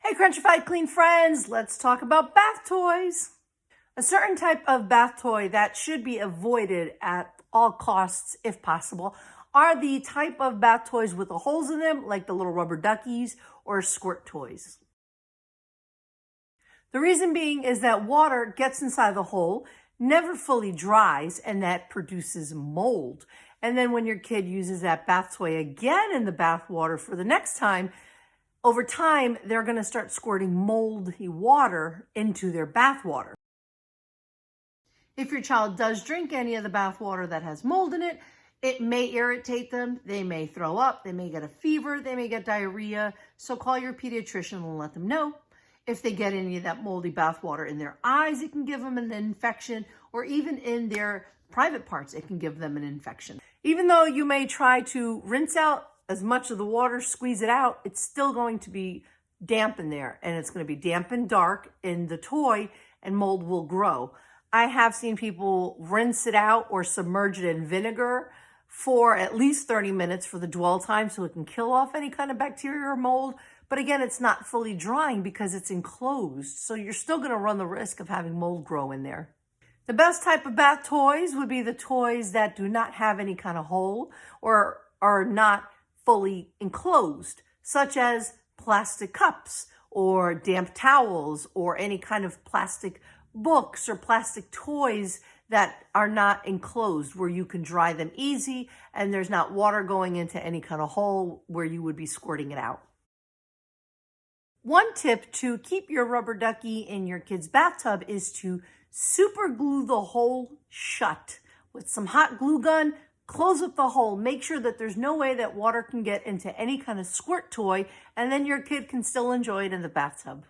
Hey Crunchified Clean friends, let's talk about bath toys. A certain type of bath toy that should be avoided at all costs if possible are the type of bath toys with the holes in them, like the little rubber duckies or squirt toys. The reason being is that water gets inside the hole, never fully dries, and that produces mold. And then when your kid uses that bath toy again in the bath water for the next time, over time, they're going to start squirting moldy water into their bath water. If your child does drink any of the bath water that has mold in it, it may irritate them. They may throw up. They may get a fever. They may get diarrhea. So call your pediatrician and let them know. If they get any of that moldy bath water in their eyes, it can give them an infection, or even in their private parts, it can give them an infection. Even though you may try to rinse out as much of the water, squeeze it out, it's still going to be damp in there, and it's going to be damp and dark in the toy, and mold will grow. I have seen people rinse it out or submerge it in vinegar for at least 30 minutes for the dwell time so it can kill off any kind of bacteria or mold. But again, it's not fully drying because it's enclosed, so you're still going to run the risk of having mold grow in there. The best type of bath toys would be the toys that do not have any kind of hole or are not fully enclosed, such as plastic cups or damp towels or any kind of plastic books or plastic toys that are not enclosed, where you can dry them easy and there's not water going into any kind of hole where you would be squirting it out. One tip to keep your rubber ducky in your kid's bathtub is to super glue the hole shut with some hot glue gun. Close up the hole. Make sure that there's no way that water can get into any kind of squirt toy, and then your kid can still enjoy it in the bathtub.